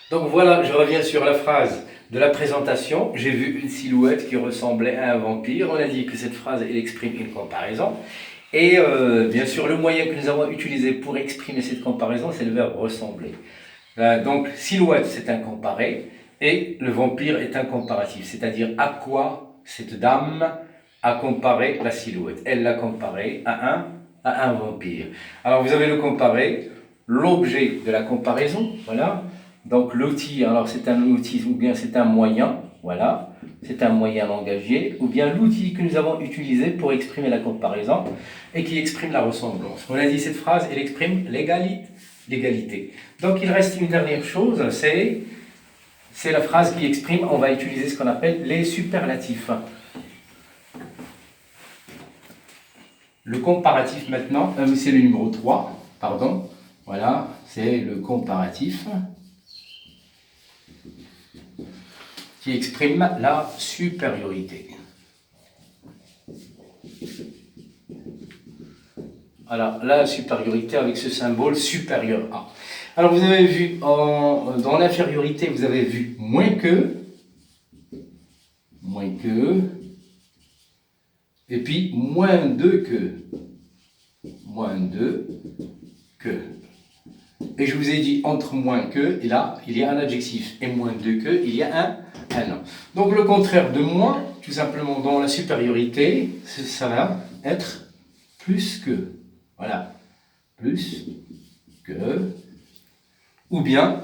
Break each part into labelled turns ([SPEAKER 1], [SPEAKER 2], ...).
[SPEAKER 1] Donc voilà, je reviens sur la phrase de la présentation. J'ai vu une silhouette qui ressemblait à un vampire. On a dit que cette phrase, elle exprime une comparaison. Et bien sûr, le moyen que nous avons utilisé pour exprimer cette comparaison, c'est le verbe ressembler. Donc, silhouette, c'est un comparé, et le vampire est un comparatif. C'est-à-dire à quoi cette dame a comparé la silhouette. Elle l'a comparé à un vampire. Alors, vous avez le comparé, l'objet de la comparaison, voilà. Donc l'outil, alors c'est un outil ou bien c'est un moyen, voilà, c'est un moyen langagier, ou bien l'outil que nous avons utilisé pour exprimer la comparaison et qui exprime la ressemblance. On a dit cette phrase, elle exprime l'égalité. Donc il reste une dernière chose, c'est la phrase qui exprime, on va utiliser ce qu'on appelle les superlatifs. Le comparatif maintenant, c'est le numéro 3, pardon, voilà, c'est le comparatif qui exprime la supériorité. Alors, la supériorité avec ce symbole supérieur à. Alors, vous avez vu, dans l'infériorité, vous avez vu moins que, et puis moins de que. Et je vous ai dit, entre moins que, et là, il y a un adjectif, et moins de que, il y a un nom. Donc le contraire de moins, tout simplement dans la supériorité, ça va être plus que. Voilà. Plus que, ou bien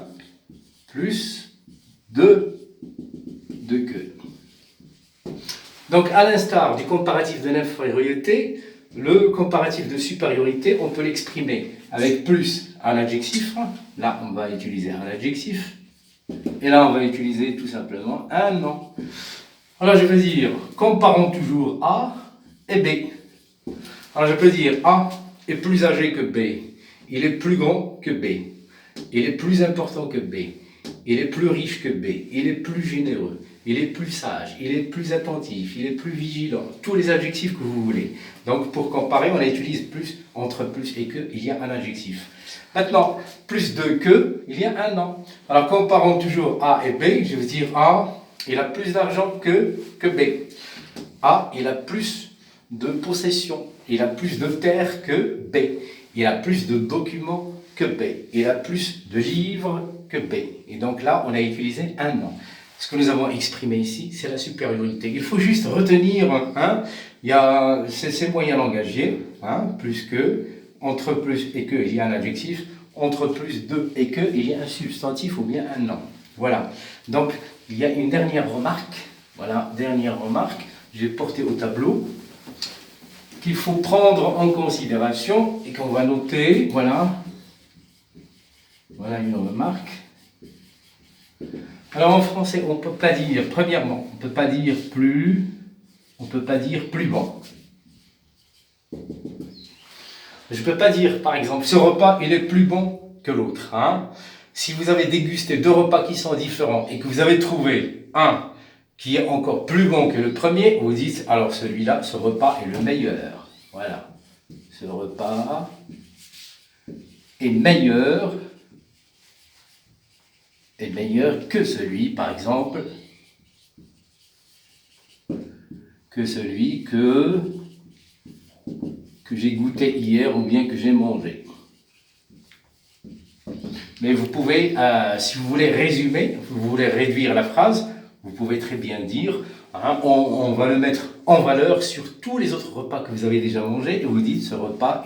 [SPEAKER 1] plus de que. Donc à l'instar du comparatif de l'infériorité, le comparatif de supériorité, on peut l'exprimer avec plus un adjectif. Là, on va utiliser un adjectif. Et là, on va utiliser tout simplement un nom. Alors, je peux dire, comparons toujours A et B. Alors, je peux dire A est plus âgé que B. Il est plus grand que B. Il est plus important que B. Il est plus riche que B. Il est plus généreux. Il est plus sage. Il est plus attentif. Il est plus vigilant. Tous les adjectifs que vous voulez. Donc, pour comparer, on utilise plus. Entre plus et que, il y a un adjectif. Maintenant, plus de que, il y a un nom. Alors, comparons toujours A et B. Je vais dire A, il a plus d'argent que B. A, il a plus de possessions. Il a plus de terre que B. Il a plus de documents que B. Il a plus de livres que B. Et donc là, on a utilisé un nom. Ce que nous avons exprimé ici, c'est la supériorité. Il faut juste retenir, il y a ces moyens langagiers, plus que, entre plus et que, il y a un adjectif, entre plus de et que, il y a un substantif ou bien un nom. Voilà. Donc, il y a une dernière remarque. Voilà, dernière remarque. Je vais porter au tableau qu'il faut prendre en considération et qu'on va noter. Voilà. Voilà une remarque. Alors en français, on ne peut pas dire, premièrement, on ne peut pas dire plus, on ne peut pas dire plus bon. Je ne peux pas dire, par exemple, ce repas, il est plus bon que l'autre. Si vous avez dégusté deux repas qui sont différents et que vous avez trouvé un qui est encore plus bon que le premier, vous dites, alors celui-là, ce repas est le meilleur. Voilà. Ce repas est meilleur que celui, par exemple, que celui que j'ai goûté hier ou bien que j'ai mangé. Mais vous pouvez, si vous voulez résumer, vous voulez réduire la phrase, vous pouvez très bien dire, on va le mettre en valeur sur tous les autres repas que vous avez déjà mangés et vous dites, ce repas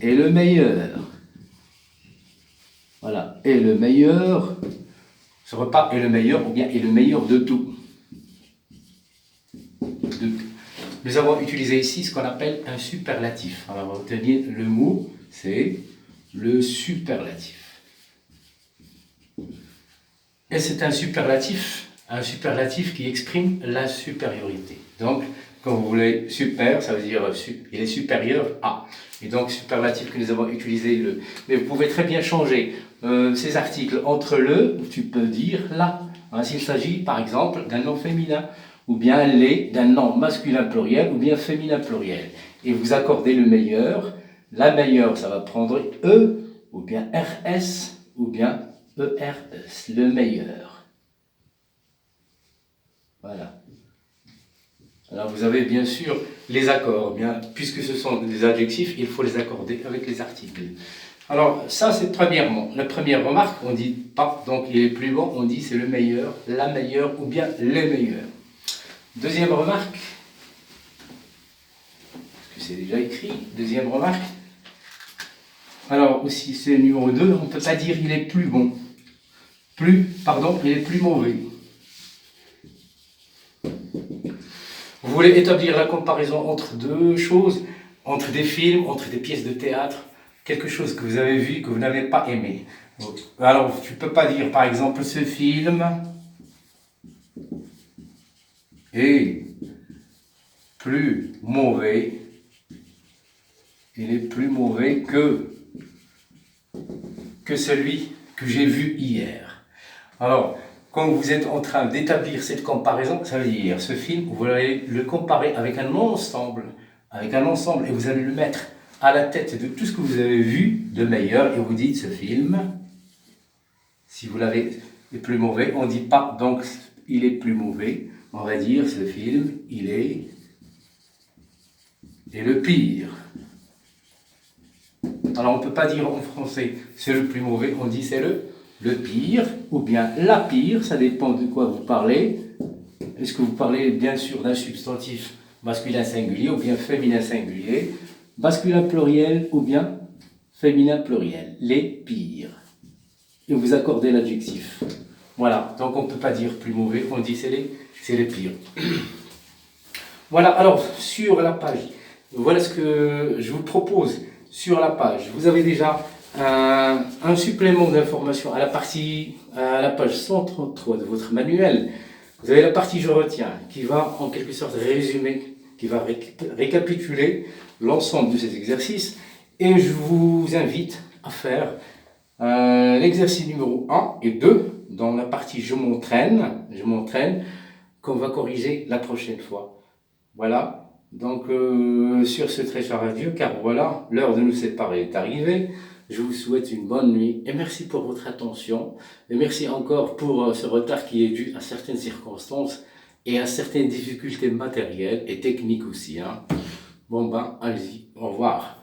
[SPEAKER 1] est le meilleur. Voilà, est le meilleur, ce repas est le meilleur ou bien est le meilleur de tout. Nous avons utilisé ici ce qu'on appelle un superlatif. Alors retenez le mot, c'est le superlatif. Et c'est un superlatif qui exprime la supériorité. Donc, quand vous voulez super, ça veut dire il est supérieur à. Et donc, superlatif que nous avons utilisé, mais vous pouvez très bien changer ces articles entre tu peux dire la. S'il s'agit, par exemple, d'un nom féminin, ou bien les d'un nom masculin pluriel, ou bien féminin pluriel. Et vous accordez le meilleur. La meilleure, ça va prendre e, ou bien RS, ou bien ERS, le meilleur. Voilà. Alors vous avez bien sûr les accords, bien, puisque ce sont des adjectifs, il faut les accorder avec les articles. Alors ça c'est premièrement, la première remarque, on dit pas, donc il est plus bon, on dit c'est le meilleur, la meilleure ou bien les meilleurs. Deuxième remarque, parce que c'est déjà écrit, deuxième remarque, alors aussi c'est numéro 2, on ne peut pas dire il est plus bon, il est plus mauvais. Vous voulez établir la comparaison entre deux choses, entre des films, entre des pièces de théâtre, quelque chose que vous avez vu, que vous n'avez pas aimé. Alors, tu ne peux pas dire, par exemple, ce film est plus mauvais, il est plus mauvais que celui que j'ai vu hier. Alors, quand vous êtes en train d'établir cette comparaison, ça veut dire ce film, vous allez le comparer avec un ensemble, et vous allez le mettre à la tête de tout ce que vous avez vu de meilleur, et vous dites ce film, si vous l'avez est plus mauvais, on ne dit pas donc il est plus mauvais, on va dire ce film, il est le pire. Alors on ne peut pas dire en français c'est le plus mauvais, on dit c'est le pire, ou bien la pire, ça dépend de quoi vous parlez. Est-ce que vous parlez bien sûr d'un substantif masculin singulier ou bien féminin singulier, masculin pluriel ou bien féminin pluriel, les pires. Et vous accordez l'adjectif. Voilà, donc on ne peut pas dire plus mauvais, on dit c'est les pires. Voilà, alors sur la page, voilà ce que je vous propose sur la page. Vous avez déjà un supplément d'informations à la page 133 de votre manuel. Vous avez la partie je retiens qui va en quelque sorte résumer, qui va récapituler l'ensemble de ces exercices, et je vous invite à faire l'exercice numéro 1 et 2 dans la partie je m'entraîne qu'on va corriger la prochaine fois. Voilà. Donc, sur ce très cher adieu, car voilà, l'heure de nous séparer est arrivée. Je vous souhaite une bonne nuit et merci pour votre attention. Et merci encore pour ce retard qui est dû à certaines circonstances et à certaines difficultés matérielles et techniques aussi. Hein. Bon ben, allez-y, au revoir.